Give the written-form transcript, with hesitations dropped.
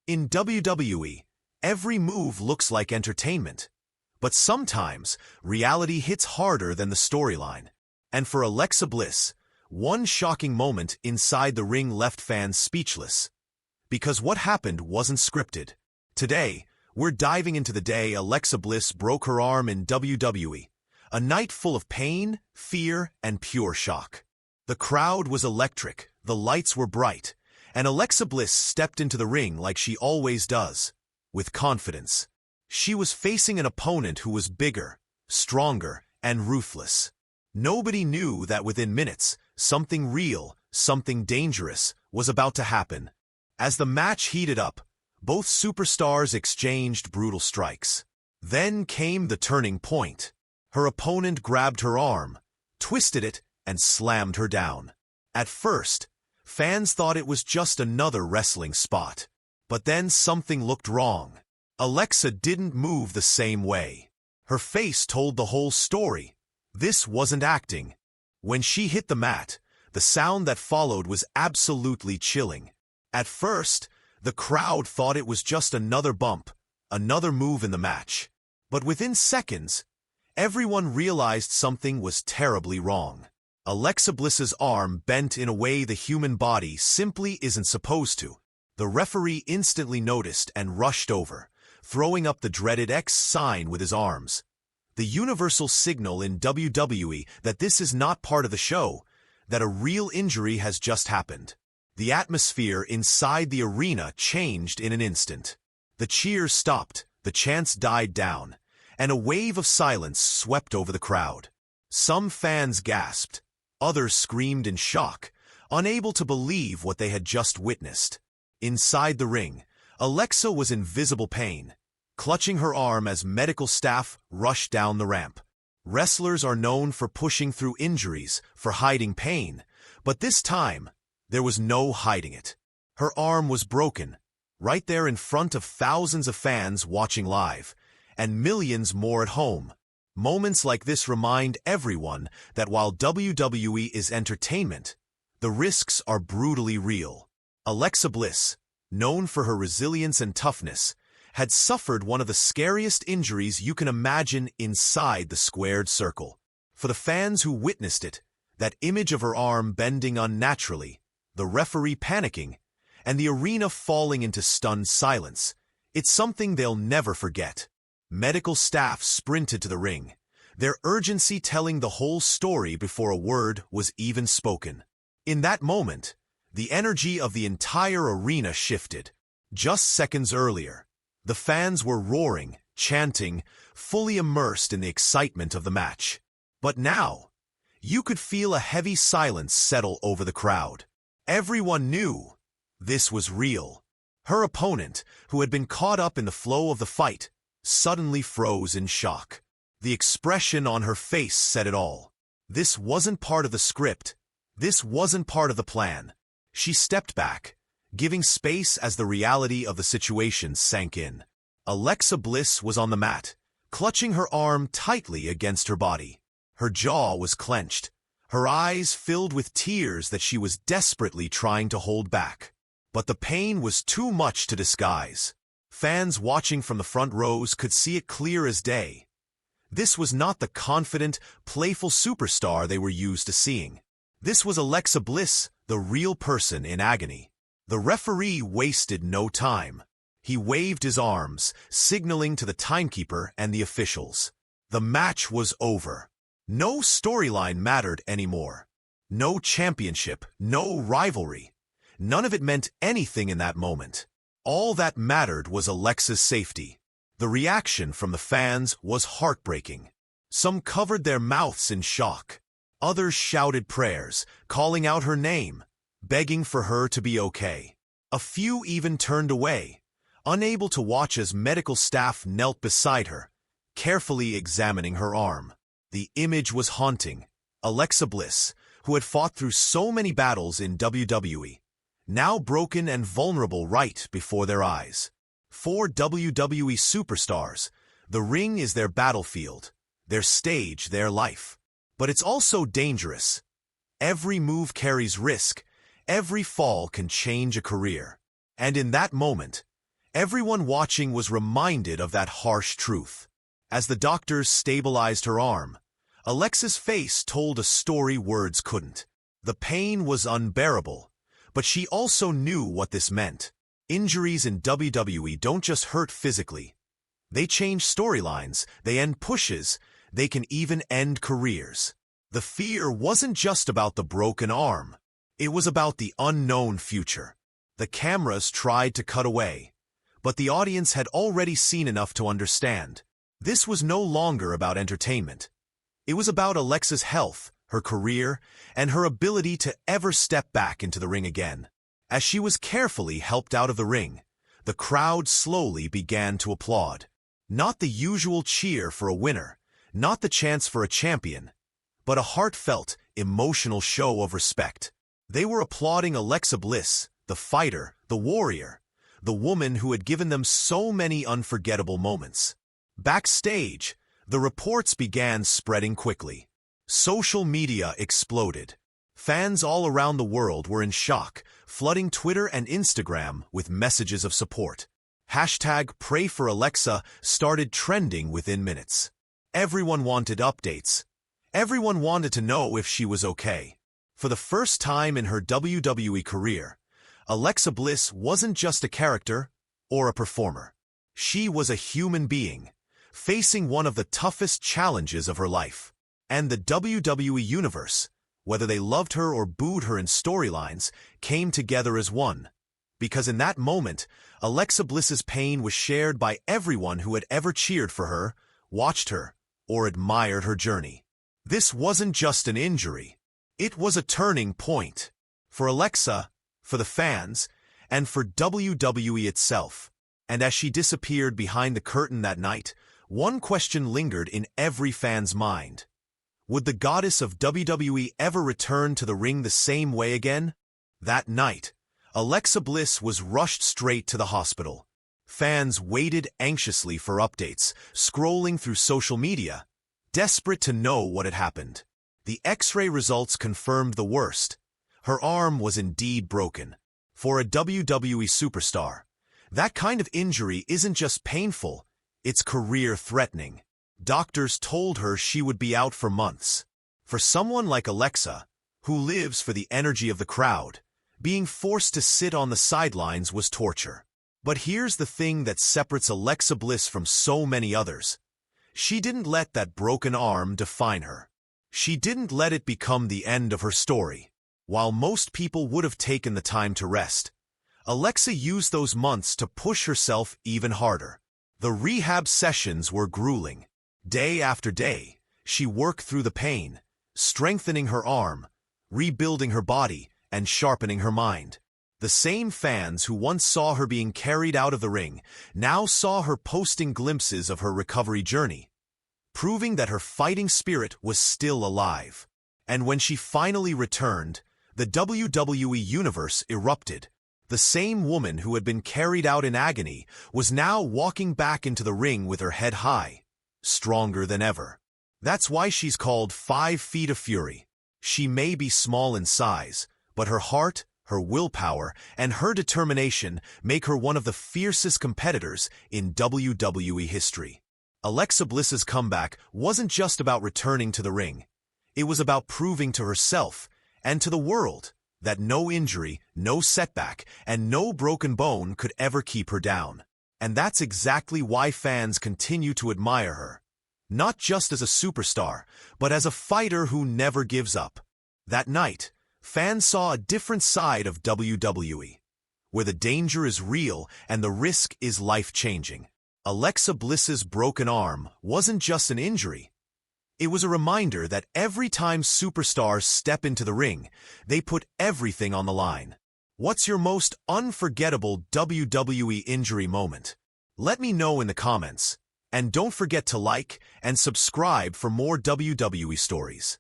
In WWE, every move looks like entertainment. But sometimes, reality hits harder than the storyline. And for Alexa Bliss, one shocking moment inside the ring left fans speechless. Because what happened wasn't scripted. Today, we're diving into the day Alexa Bliss broke her arm in WWE. A night full of pain, fear, and pure shock. The crowd was electric, the lights were bright, and Alexa Bliss stepped into the ring like she always does, with confidence. She was facing an opponent who was bigger, stronger, and ruthless. Nobody knew that within minutes, something real, something dangerous, was about to happen. As the match heated up, both superstars exchanged brutal strikes. Then came the turning point. Her opponent grabbed her arm, twisted it, and slammed her down. At first, fans thought it was just another wrestling spot. But then something looked wrong. Alexa didn't move the same way. Her face told the whole story. This wasn't acting. When she hit the mat, the sound that followed was absolutely chilling. At first, the crowd thought it was just another bump, another move in the match. But within seconds, everyone realized something was terribly wrong. Alexa Bliss's arm bent in a way the human body simply isn't supposed to. The referee instantly noticed and rushed over, throwing up the dreaded X sign with his arms. The universal signal in WWE that this is not part of the show, that a real injury has just happened. The atmosphere inside the arena changed in an instant. The cheers stopped, the chants died down, and a wave of silence swept over the crowd. Some fans gasped, others screamed in shock, unable to believe what they had just witnessed. Inside the ring, Alexa was in visible pain, clutching her arm as medical staff rushed down the ramp. Wrestlers are known for pushing through injuries, for hiding pain, but this time, there was no hiding it. Her arm was broken, right there in front of thousands of fans watching live, and millions more at home. Moments like this remind everyone that while WWE is entertainment, the risks are brutally real. Alexa Bliss, known for her resilience and toughness, had suffered one of the scariest injuries you can imagine inside the squared circle. For the fans who witnessed it, that image of her arm bending unnaturally, the referee panicking, and the arena falling into stunned silence, it's something they'll never forget. Medical staff sprinted to the ring, their urgency telling the whole story before a word was even spoken. In that moment, the energy of the entire arena shifted. Just seconds earlier, the fans were roaring, chanting, fully immersed in the excitement of the match. But now, you could feel a heavy silence settle over the crowd. Everyone knew this was real. Her opponent, who had been caught up in the flow of the fight, suddenly froze in shock. The expression on her face said it all. This wasn't part of the script. This wasn't part of the plan. She stepped back, giving space as the reality of the situation sank in. Alexa Bliss was on the mat, clutching her arm tightly against her body. Her jaw was clenched, her eyes filled with tears that she was desperately trying to hold back. But the pain was too much to disguise. Fans watching from the front rows could see it clear as day. This was not the confident, playful superstar they were used to seeing. This was Alexa Bliss, the real person in agony. The referee wasted no time. He waved his arms, signaling to the timekeeper and the officials. The match was over. No storyline mattered anymore. No championship, no rivalry. None of it meant anything in that moment. All that mattered was Alexa's safety. The reaction from the fans was heartbreaking. Some covered their mouths in shock. Others shouted prayers, calling out her name, begging for her to be okay. A few even turned away, unable to watch as medical staff knelt beside her, carefully examining her arm. The image was haunting. Alexa Bliss, who had fought through so many battles in WWE, now broken and vulnerable right before their eyes. For WWE superstars, the ring is their battlefield, their stage, their life. But it's also dangerous. Every move carries risk. Every fall can change a career. And in that moment, Everyone watching was reminded of that harsh truth. As the doctors stabilized her arm, Alexa's face told a story words couldn't. The pain was unbearable, but she also knew what this meant. Injuries in WWE don't just hurt physically. They change storylines, they end pushes, they can even end careers. The fear wasn't just about the broken arm. It was about the unknown future. The cameras tried to cut away, but the audience had already seen enough to understand. This was no longer about entertainment. It was about Alexa's health, her career, and her ability to ever step back into the ring again. As she was carefully helped out of the ring, the crowd slowly began to applaud. Not the usual cheer for a winner, not the chance for a champion, but a heartfelt, emotional show of respect. They were applauding Alexa Bliss, the fighter, the warrior, the woman who had given them so many unforgettable moments. Backstage, the reports began spreading quickly. Social media exploded. Fans all around the world were in shock, flooding Twitter and Instagram with messages of support. #PrayForAlexa started trending within minutes. Everyone wanted updates. Everyone wanted to know if she was okay. For the first time in her WWE career, Alexa Bliss wasn't just a character or a performer. She was a human being, facing one of the toughest challenges of her life. And the WWE Universe, whether they loved her or booed her in storylines, came together as one. Because in that moment, Alexa Bliss's pain was shared by everyone who had ever cheered for her, watched her, or admired her journey. This wasn't just an injury. It was a turning point. For Alexa, for the fans, and for WWE itself. And as she disappeared behind the curtain that night, one question lingered in every fan's mind. Would the goddess of WWE ever return to the ring the same way again? That night, Alexa Bliss was rushed straight to the hospital. Fans waited anxiously for updates, scrolling through social media, desperate to know what had happened. The X-ray results confirmed the worst. Her arm was indeed broken. For a WWE superstar, that kind of injury isn't just painful, it's career-threatening. Doctors told her she would be out for months. For someone like Alexa, who lives for the energy of the crowd, being forced to sit on the sidelines was torture. But here's the thing that separates Alexa Bliss from so many others. She didn't let that broken arm define her. She didn't let it become the end of her story. While most people would have taken the time to rest, Alexa used those months to push herself even harder. The rehab sessions were grueling. Day after day, she worked through the pain, strengthening her arm, rebuilding her body, and sharpening her mind. The same fans who once saw her being carried out of the ring now saw her posting glimpses of her recovery journey, proving that her fighting spirit was still alive. And when she finally returned, the WWE Universe erupted. The same woman who had been carried out in agony was now walking back into the ring with her head high, stronger than ever. That's why she's called 5 Feet of Fury. She may be small in size, but her heart, her willpower, and her determination make her one of the fiercest competitors in WWE history. Alexa Bliss's comeback wasn't just about returning to the ring. It was about proving to herself and to the world that no injury, no setback, and no broken bone could ever keep her down. And that's exactly why fans continue to admire her. Not just as a superstar, but as a fighter who never gives up. That night, fans saw a different side of WWE, where the danger is real and the risk is life-changing. Alexa Bliss's broken arm wasn't just an injury. It was a reminder that every time superstars step into the ring, they put everything on the line. What's your most unforgettable WWE injury moment? Let me know in the comments. And don't forget to like and subscribe for more WWE stories.